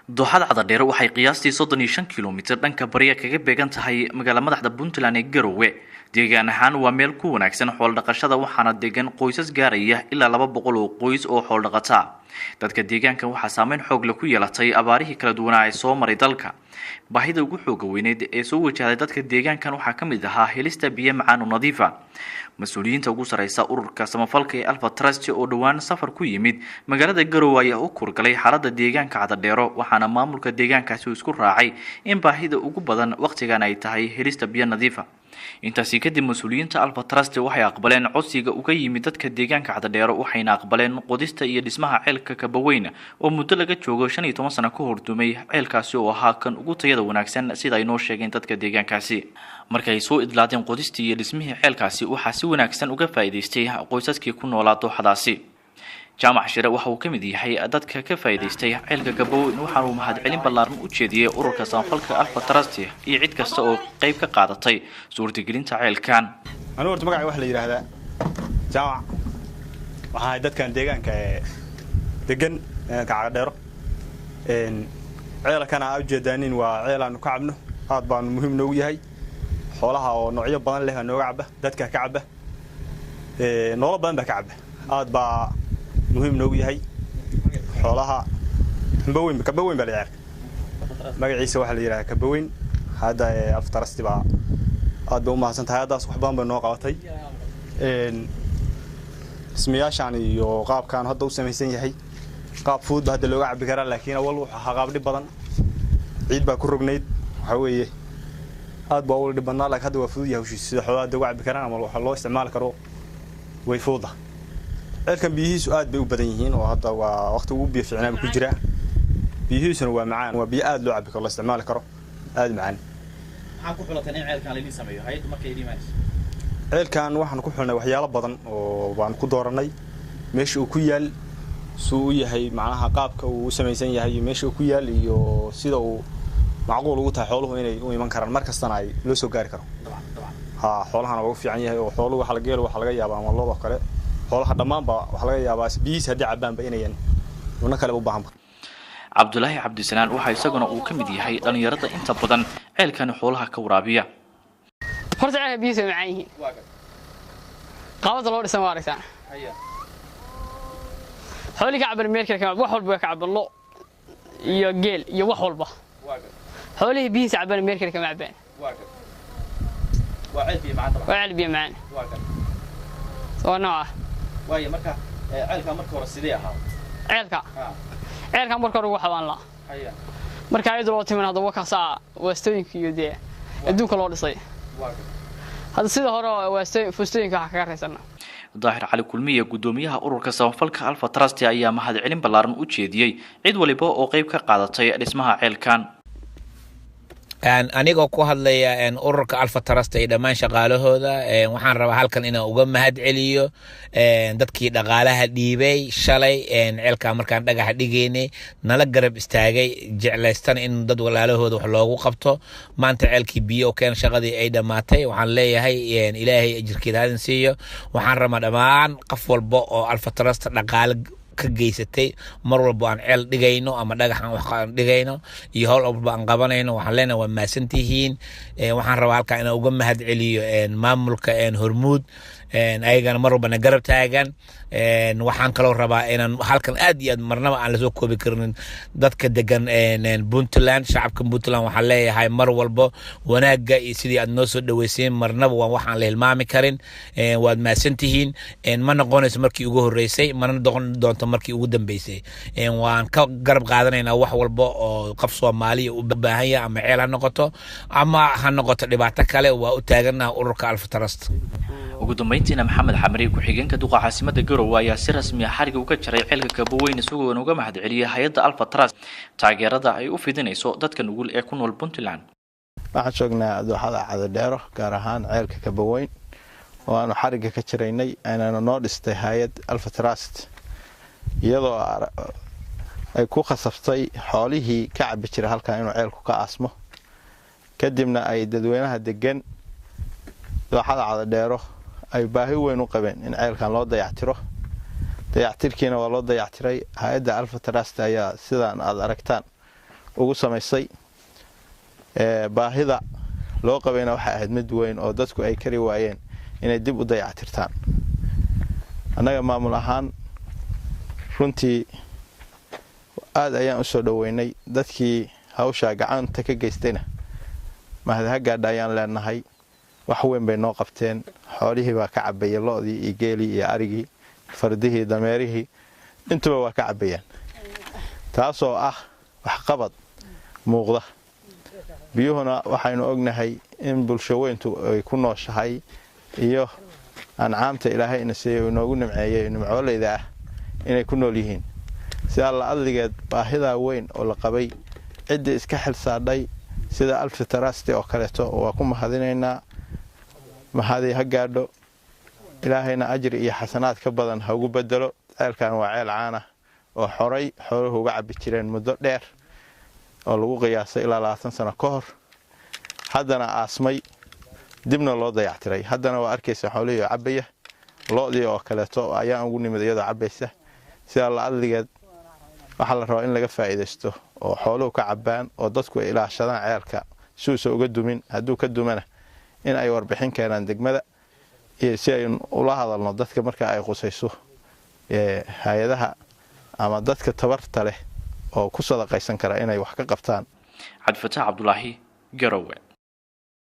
dooxada Cadadheer waxay qiyaastii 35 kiiloomitir dhanka bariga kaga beegan tahay magaalada madaxda Puntland ee Garowe. deegaan ahaan waa meel ku wanaagsan xoolo dhaqashada waxaana deegan qoysas gaaraya ilaa 200 oo qoys oo xoolo dhaqata. dadka deegaanka waxaa saameyn xoog leh ku yeelatay abaarihii kala duwanaa ee soo maray dalka. baahida ugu xooga weyneed ee soo wajahday dadka deegaankan waxaa ka mid ahaa helista biyo macaan oo nadiif ah. mas'uuliyiinta ugu sareysa ururka samafalka ee Alpha Trust oo dhawaan safar ku yimid magaalada Garowe ayaa u kurgalay xaaladda deegaanka Cadadheer waxaana maamulka deegaankaasi isku raacay in baahida ugu badan waqtigan ay tahay helista biyo nadiif ah. intaasi kadib mas'uuliyiinta Alpha Trust waxay aqbaleen codsiga uga yimid dadka deegaanka Cadadheer waxayna aqbaleen qodista iyo dhismaha ceelka Kabaweyn oo muddo laga joogo 15 sano ka hor dumay ceelkaasi oo ahaa kan ugu tayada wanaagsan sida ay noo sheegeen dadka deegaankaasi. markay soo idlaadeen qodistii iyo dhismihii ceelkaasi waxaa si wanaagsan uga faa'iideystay qoysaskii ku noolaa dooxadaasi. jaamac shire waxa uu ka mid yahay dadka ka faa'iideystay ceelka Kabaweyn waxaana uu mahadcelin ballaaran u jeediyay ururka samafalka Alpha Trust iyo cid kasta oo qayb ka qaadatay suurtagelinta ceelkan. anigu horta magacayga waxa la yiraahdaa jaamac waxaa dadkan deegaanka degan Cadadheer ceelkana aad u jeedaanin waa ceel aan ka cabno aad baan muhiim noogu yahay xoolaha oo noocyo badan leh nooga caba dadka ka caba nolol badan baa ka caba aad baa muhiim noogu yahay xoolaha Kabaweyn baa la yiraahdaa magaciisa waxa la yiraahdaa Kabaweyn hada Alpha Trust baa aad baa u mahadsantahay hadaas wax badan bay noo qabatay ismiyaashan iyo qaabkan hadda u sameeysan yahay qaab fudud hadda looga cabi karaa laakiin awal waxa qaab dhib badan ciid baa ku rognayd waxa weeye aad baa wali dhibana laakiin hadda waa fudud yahay sida xoolaha uga cabi karaan ama waxa loo isticmaali karo way fududa. ceelkan biyihiisu aad bay u badan yihiin oo hadda waa waqti ugu biyo fiicnaan ku jira biyihiisuna waa macaan waa biyo aad loo cabi karo la isticmaali karo aad macaan. maxaa ku xulatan in ceelkan la idin sameeyo hay'ad markay dhimaayso ceelkan waxaan ku xulnay waxyaalo badan oo baan ku dooranay meesha uu ku yaal suu yahay macnaha qaabka uu sameeysan yahay meesha uu ku yaal iyo sida uu macquul ugu tahay xooluhu inay u iman karaan markastana ay loo soo gaari karo. xoolahana waa u fiican yahay oo xooluhu waxa laga yeelo waxa laga yaabaa ama loo kale xoolaha dhamaanba waxa laga yaabaa biyihiisa hadii cabaanba inayan una kale u baahan. Cabdullaahi Cabdisanaan waxa isaguna uu ka mid yahay dhalinyarada inta badan ceelkan xoolaha ka waraabiya. horta ceelka biyihiisa macaan yihiin qaabada loo dhisan waa aragtaan xoolihi ka caban meel kale ka wax walba ka caban lo iyo geel iyo wax walba xoolihi biyihiisa caban meel kale ka macbaan waa ceel biyo macaan oo nooca waayo marka ceelka marka hore sidee ahaa ceelka marka hore waxa waan la marka ay dad timin hada wakaasa waastooyinka iyo dee adduunka loo dhisay hada sida hore waastooyinka waxa kaga reysana. daahir cali kulmiye gudoomiyaha ururka samafalka Alpha Trust ayaa mahadcelin ballaaran u jeediyay cid waliba oo qayb ka qaadatay dhismaha ceelkan. anigoo ku hadlaya ururka Alpha Trust ee dhamaan shaqaalahooda waxaan rabaa halkan inaan uga mahadceliyo dadkii dhaqaalaha dhiibay shalay ceelka markaan dhagax dhigeynay nala garab istaagay jeclaystan in dad walaalahooda wax loogu qabto maanta ceelkii biyo keen shaqadii ay dhamaatay waxaan leeyahay ilaahay ajirkiisa hadin siiyo waxaan rabaa dhamaan qof walba oo Alpha Trust dhaqaale ka geysatay mar walba aan ceel dhigayno ama dhagaxan wax aan dhigayno iyo hawl walba aan qabanayno waxaan leenahay waa maasantihiin. waxaan rabaa halka inaan uga mahadceliyo maamulka Hormuud ayagana mar walba na garab taagan. waxaan kaloo rabaa inaan halkan aad iyo aad marnaba aan la soo koobi karin dadka degan Puntland shacabka Puntland waxaan leeyahay mar walba wanaaga iyo sidii aad noo soo dhaweyseen marnaba waa waxaan la hilmaami karin. waad maasantihiin ma noqonayso markii ugu horeysay mana noqon doonto markii ugu dambeysay. waan ka garab qaadanaynaa wax walba oo qof Soomaaliya u baahan yahay ama ceel ha noqoto ama ha noqoto dhibaato kale waa u taaganahay ururka Alpha Trust. ugu dambeyntiina Maxamed Xamri ku xigeenka duqa caasimada Garowe ayaa si rasmi ah xariga uga jaray ceelka Kabaweyn isagoo uga mahadceliyay hay'adda Alpha Trust taageerada ay u fidinayso dadka nugul ee ku nool Puntland. waxaan joognaa dooxada Cadadheer gaar ahaan ceelka Kabaweyn oo aanu xariga ka jaraynay ayna noo dhistay hay'ad Alpha Trust iyadoo ay ku khasabtay xoolihii ka cabi jiray halka inuu ceelku ka asmo kadibna ay dadweynaha degan dooxada Cadadheer ay baahi weyn u qabeen in ceelkan loo dayactiro dayactirkiina waa loo dayactiray hay'adda Alpha Trust ayaa sidaan aad aragtaan ugu samaysay baahida loo qabayna waxa ahayd mid weyn oo dadku ay kari waayeen inay dib u dayactirtaan annaga maamul ahaan runtii aad ayaan u soo dhaweynay dadkii hawsha gacanta ka geystayna mahad gaadha ayaan leenahay wax weyn bay noo qabteen xoolihii baa ka cabaya lo'dii iyo geelii iyo arigii fardihii dameerihii intuba waa ka cabayaan taasoo ah wax qabad muuqda biyuhuna waxaynu ognahay in bulsho weyntu ay ku nooshahay iyo ancaamta ilaahay ina siiyay inoogu nimceeyay nimcooleyda ah inay ku nool yihiin sida alla adligeed baahida weyn oo la qabay cidii iska xilsaadhay sida Alfa Trust oo kaleeto waa ku mahadinaynaa mahadi ha gaadho ilaahayna ajri iyo xasanaad ka badan ha ugu bedelo ceelkan waa ceel caan ah oo xoray xooluhu uga cabi jireen muddo dheer oo lagu qiyaasay ilaa 20 sano ka hor haddana aasmay dibna loo dayactiray haddana waa arkaysa xoolihii cabaya lo'dii oo kaleeto ayaan ugu nimid iyadoo cabaysa sida la adligeed waxa la rabaa in laga faa'iideysto oo xooluhu ka cabaan oo dadku ay ilaashadaan ceelka suusa uga dumin hadduu ka dumana in ay warbixin keenaan degmada iyo si ay ula hadalno dadka marka ay qusayso hay'adaha ama dadka tabarta leh oo ku sadaqaysan kara inay wax ka qabtaan Cabdi Fataax Cabdullaahi Garowe.